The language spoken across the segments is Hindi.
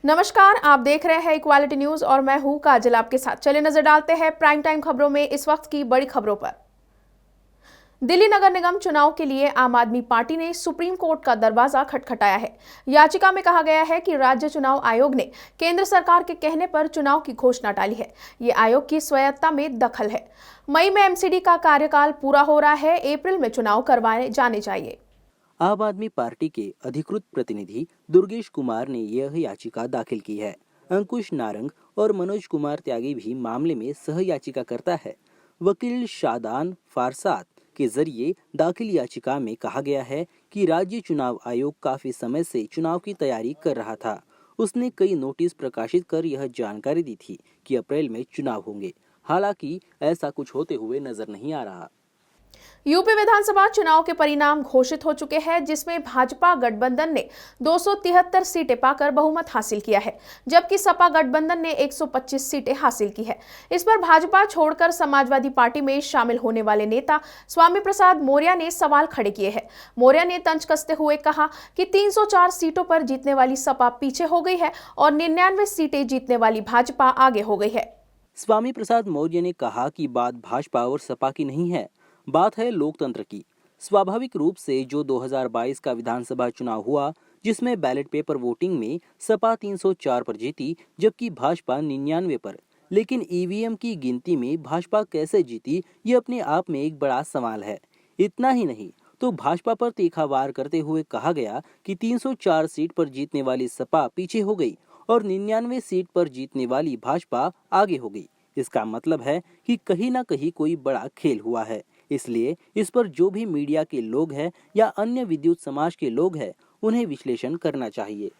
नमस्कार, आप देख रहे हैं इक्वालिटी न्यूज और मैं हूं काजल आपके साथ। चलिए नजर डालते हैं प्राइम टाइम खबरों में इस वक्त की बड़ी खबरों पर। दिल्ली नगर निगम चुनाव के लिए आम आदमी पार्टी ने सुप्रीम कोर्ट का दरवाजा खटखटाया है। याचिका में कहा गया है कि राज्य चुनाव आयोग ने केंद्र सरकार के कहने पर चुनाव की घोषणा टाली है। ये आयोग की स्वायत्तता में दखल है। मई में एमसीडी का कार्यकाल पूरा हो रहा है, अप्रैल में चुनाव करवाए जाने चाहिए। आम आदमी पार्टी के अधिकृत प्रतिनिधि दुर्गेश कुमार ने यह याचिका दाखिल की है। अंकुश नारंग और मनोज कुमार त्यागी भी मामले में सह याचिकाकर्ता है। वकील शादान फारसात के जरिए दाखिल याचिका में कहा गया है कि राज्य चुनाव आयोग काफी समय से चुनाव की तैयारी कर रहा था। उसने कई नोटिस प्रकाशित कर यह जानकारी दी थी कि अप्रैल में चुनाव होंगे। हालांकि ऐसा कुछ होते हुए नजर नहीं आ रहा। यूपी विधानसभा चुनाव के परिणाम घोषित हो चुके हैं, जिसमें भाजपा गठबंधन ने 273 सीटें पाकर बहुमत हासिल किया है, जबकि सपा गठबंधन ने 125 सीटें हासिल की है। इस पर भाजपा छोड़कर समाजवादी पार्टी में शामिल होने वाले नेता स्वामी प्रसाद मौर्य ने सवाल खड़े किए हैं। मौर्य ने तंज कसते हुए कहा कि 304 सीटों पर जीतने वाली सपा पीछे हो गई है और 99 सीटें जीतने वाली भाजपा आगे हो गई है। स्वामी प्रसाद मौर्य ने कहा कि बात भाजपा और सपा की नहीं है, बात है लोकतंत्र की। स्वाभाविक रूप से जो 2022 का विधानसभा चुनाव हुआ, जिसमें बैलेट पेपर वोटिंग में सपा 304 पर जीती जबकि भाजपा 99 पर, लेकिन ईवीएम की गिनती में भाजपा कैसे जीती, ये अपने आप में एक बड़ा सवाल है। इतना ही नहीं तो भाजपा पर तीखा वार करते हुए कहा गया कि 304 सीट पर जीतने वाली सपा पीछे हो गई और 99 सीट पर जीतने वाली भाजपा आगे हो गई। इसका मतलब है कि कहीं ना कहीं कोई बड़ा खेल हुआ है। इसलिए इस पर जो भी मीडिया के लोग हैं या अन्य विद्युत समाज के लोग हैं, उन्हें विश्लेषण करना चाहिए।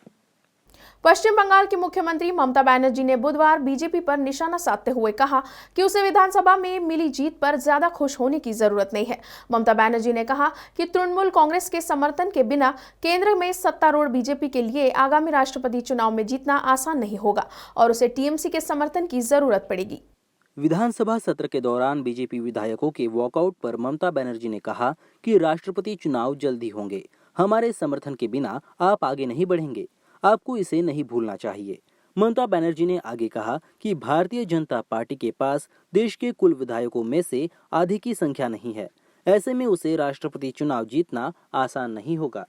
पश्चिम बंगाल की मुख्यमंत्री ममता बनर्जी ने बुधवार बीजेपी पर निशाना साधते हुए कहा कि उसे विधानसभा में मिली जीत पर ज्यादा खुश होने की जरूरत नहीं है। ममता बनर्जी ने कहा कि तृणमूल कांग्रेस के समर्थन के बिना केंद्र में सत्तारूढ़ बीजेपी के लिए आगामी राष्ट्रपति चुनाव में जीतना आसान नहीं होगा और उसे टीएमसी के समर्थन की जरूरत पड़ेगी। विधानसभा सत्र के दौरान बीजेपी विधायकों के वॉकआउट पर ममता बनर्जी ने कहा कि राष्ट्रपति चुनाव जल्दी होंगे, हमारे समर्थन के बिना आप आगे नहीं बढ़ेंगे, आपको इसे नहीं भूलना चाहिए। ममता बनर्जी ने आगे कहा कि भारतीय जनता पार्टी के पास देश के कुल विधायकों में से आधे की संख्या नहीं है। ऐसे में उसे राष्ट्रपति चुनाव जीतना आसान नहीं होगा।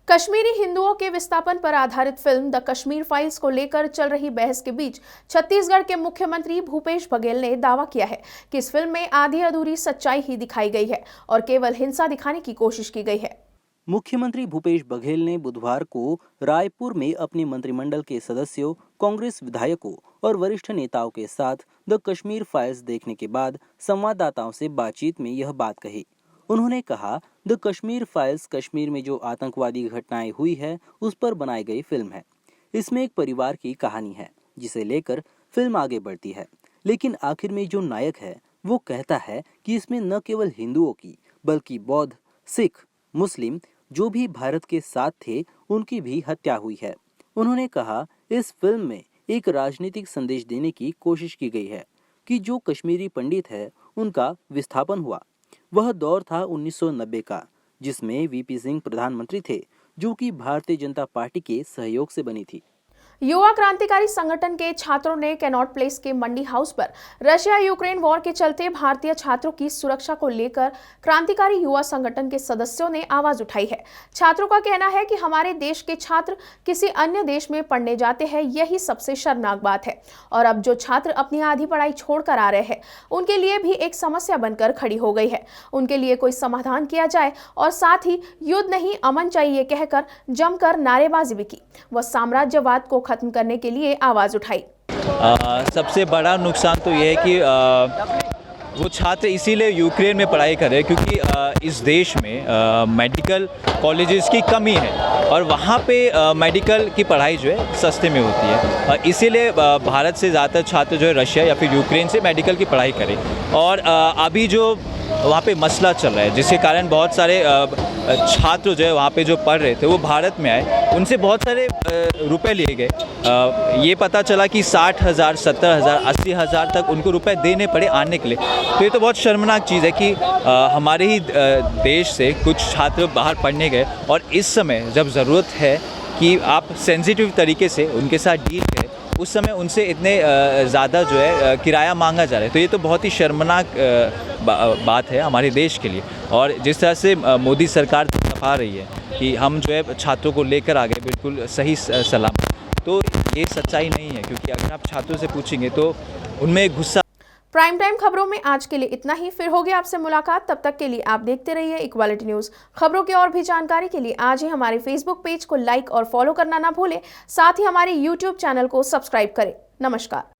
कश्मीरी हिंदुओं के विस्थापन पर आधारित फिल्म द कश्मीर फाइल्स को लेकर चल रही बहस के बीच छत्तीसगढ़ के मुख्यमंत्री भूपेश बघेल ने दावा किया है कि इस फिल्म में आधी अधूरी सच्चाई ही दिखाई गई है और केवल हिंसा दिखाने की कोशिश की गई है। मुख्यमंत्री भूपेश बघेल ने बुधवार को रायपुर में अपने मंत्रिमंडल के सदस्यों, कांग्रेस विधायकों और वरिष्ठ नेताओं के साथ द कश्मीर फाइल्स देखने के बाद संवाददाताओं से बातचीत में यह बात कही। उन्होंने कहा, द कश्मीर फाइल्स कश्मीर में जो आतंकवादी घटनाएं हुई है उस पर बनाई गई फिल्म है। इसमें एक परिवार की कहानी है जिसे लेकर फिल्म आगे बढ़ती है, लेकिन आखिर में जो नायक है वो कहता है कि इसमें न केवल हिंदुओं की बल्कि बौद्ध, सिख, मुस्लिम जो भी भारत के साथ थे उनकी भी हत्या हुई है। उन्होंने कहा, इस फिल्म में एक राजनीतिक संदेश देने की कोशिश की गई है कि जो कश्मीरी पंडित है उनका विस्थापन हुआ। वह दौर था 1990 का, जिसमें वीपी सिंह प्रधानमंत्री थे, जो कि भारतीय जनता पार्टी के सहयोग से बनी थी। युवा क्रांतिकारी संगठन के छात्रों ने कैनॉट प्लेस के मंडी हाउस पर रशिया यूक्रेन वॉर के चलते भारतीय छात्रों की सुरक्षा को लेकर क्रांतिकारी युवा संगठन के सदस्यों ने आवाज उठाई है। छात्रों का कहना है कि हमारे देश के छात्र किसी अन्य देश में पढ़ने जाते हैं, यही सबसे शर्मनाक बात है और अब जो छात्र अपनी आधी पढ़ाई छोड़कर आ रहे हैं उनके लिए भी एक समस्या बनकर खड़ी हो गई है। उनके लिए कोई समाधान किया जाए और साथ ही युद्ध नहीं अमन चाहिए कहकर जमकर नारेबाजी भी की। वह साम्राज्यवाद को खत्म करने के लिए आवाज उठाई। सबसे बड़ा नुकसान तो ये है कि वो छात्र इसीलिए यूक्रेन में पढ़ाई कर रहे हैं क्योंकि इस देश में मेडिकल कॉलेजेस की कमी है और वहाँ पे मेडिकल की पढ़ाई जो है सस्ते में होती है। इसीलिए भारत से ज़्यादातर छात्र जो है रशिया या फिर यूक्रेन से मेडिकल की पढ़ाई करें और अभी जो वहाँ पे मसला चल रहा है जिसके कारण बहुत सारे छात्र जो है वहाँ पे जो पढ़ रहे थे वो भारत में आए, उनसे बहुत सारे रुपए लिए गए। ये पता चला कि 60,000, 70,000, 80,000 तक उनको रुपए देने पड़े आने के लिए। तो ये तो बहुत शर्मनाक चीज़ है कि हमारे ही देश से कुछ छात्र बाहर पढ़ने गए और इस समय जब ज़रूरत है कि आप सेंसिटिव तरीके से उनके साथ डील करें, उस समय उनसे इतने ज़्यादा जो है किराया मांगा जा रहा है। तो ये तो बहुत ही शर्मनाक बात है हमारे देश के लिए। और जिस तरह से मोदी सरकार दिखा रही है कि हम जो है छात्रों को लेकर आ गए बिल्कुल सही सलामत, तो ये सच्चाई नहीं है, क्योंकि अगर आप छात्रों से पूछेंगे तो उनमें गुस्सा। प्राइम टाइम खबरों में आज के लिए इतना ही। फिर होगी आपसे मुलाकात, तब तक के लिए आप देखते रहिए इक्वालिटी न्यूज़। खबरों की और भी जानकारी के लिए आज ही हमारे फेसबुक पेज को लाइक और फॉलो करना ना भूलें। साथ ही हमारे यूट्यूब चैनल को सब्सक्राइब करें। नमस्कार।